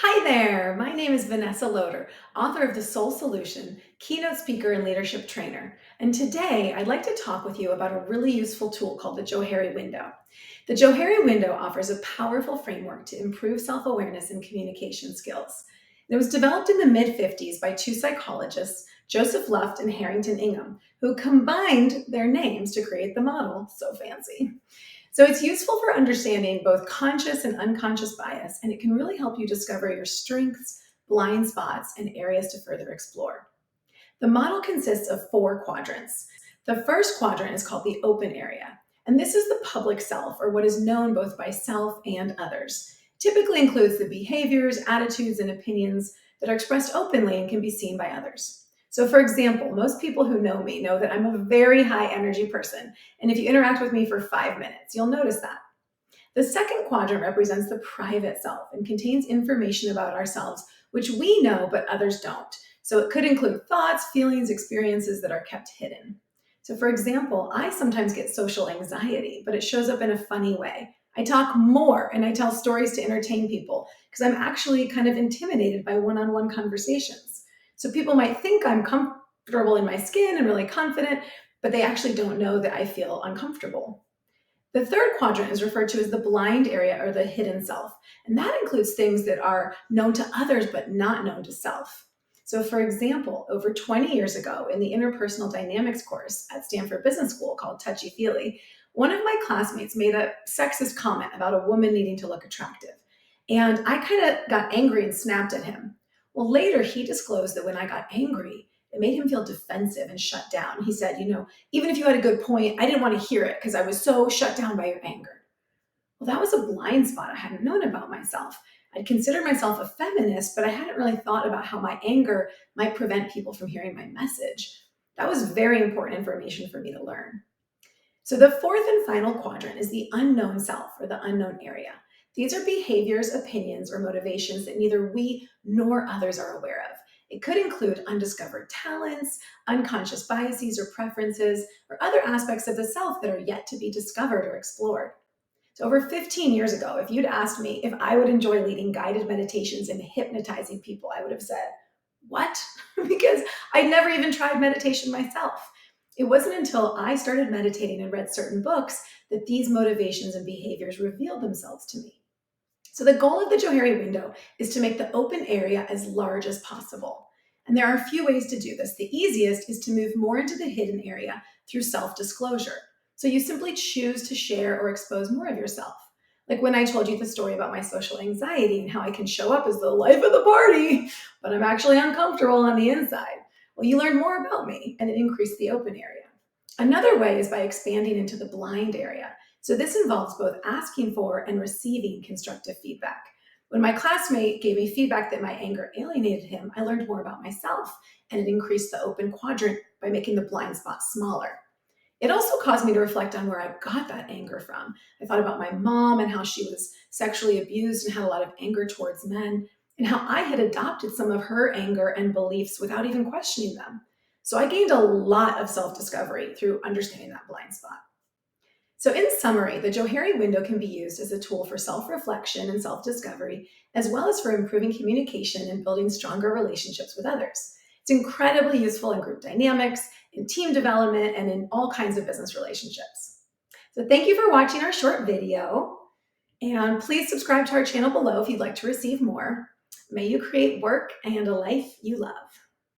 Hi there, my name is Vanessa Loder, author of The Soul Solution, keynote speaker and leadership trainer. And today I'd like to talk with you about a really useful tool called the Johari Window. The Johari Window offers a powerful framework to improve self-awareness and communication skills. It was developed in the mid-50s by two psychologists, Joseph Luft and Harrington Ingham, who combined their names to create the model. So fancy. So it's useful for understanding both conscious and unconscious bias, and it can really help you discover your strengths, blind spots, and areas to further explore. The model consists of four quadrants. The first quadrant is called the open area, and this is the public self, or what is known both by self and others. Typically includes the behaviors, attitudes, and opinions that are expressed openly and can be seen by others. So, for example, most people who know me know that I'm a very high energy person, and if you interact with me for 5 minutes, you'll notice that. The second quadrant represents the private self and contains information about ourselves, which we know but others don't. So it could include thoughts, feelings, experiences that are kept hidden. So, for example, I sometimes get social anxiety, but it shows up in a funny way. I talk more and I tell stories to entertain people because I'm actually kind of intimidated by one on one conversations. So people might think I'm comfortable in my skin and really confident, but they actually don't know that I feel uncomfortable. The third quadrant is referred to as the blind area or the hidden self, and that includes things that are known to others but not known to self. So, for example, over 20 years ago in the interpersonal dynamics course at Stanford Business School called Touchy Feely, one of my classmates made a sexist comment about a woman needing to look attractive. And I kind of got angry and snapped at him. Well, later he disclosed that when I got angry, it made him feel defensive and shut down. He said, even if you had a good point, I didn't want to hear it because I was so shut down by your anger. Well, that was a blind spot I hadn't known about myself. I'd considered myself a feminist, but I hadn't really thought about how my anger might prevent people from hearing my message. That was very important information for me to learn. So, the fourth and final quadrant is the unknown self or the unknown area. These are behaviors, opinions, or motivations that neither we nor others are aware of. It could include undiscovered talents, unconscious biases or preferences, or other aspects of the self that are yet to be discovered or explored. So, over 15 years ago, if you'd asked me if I would enjoy leading guided meditations and hypnotizing people, I would have said, "What?" Because I'd never even tried meditation myself. It wasn't until I started meditating and read certain books that these motivations and behaviors revealed themselves to me. So, the goal of the Johari window is to make the open area as large as possible. And there are a few ways to do this. The easiest is to move more into the hidden area through self disclosure. So, you simply choose to share or expose more of yourself. Like when I told you the story about my social anxiety and how I can show up as the life of the party, but I'm actually uncomfortable on the inside. Well, you learn more about me and it increased the open area. Another way is by expanding into the blind area. So this involves both asking for and receiving constructive feedback. When my classmate gave me feedback that my anger alienated him, I learned more about myself and it increased the open quadrant by making the blind spot smaller. It also caused me to reflect on where I got that anger from. I thought about my mom and how she was sexually abused and had a lot of anger towards men, and how I had adopted some of her anger and beliefs without even questioning them. So I gained a lot of self discovery through understanding that blind spot. So, in summary, the Johari window can be used as a tool for self reflection and self discovery, as well as for improving communication and building stronger relationships with others. It's incredibly useful in group dynamics, in team development, and in all kinds of business relationships. So, thank you for watching our short video, and please subscribe to our channel below if you'd like to receive more. May you create work and a life you love.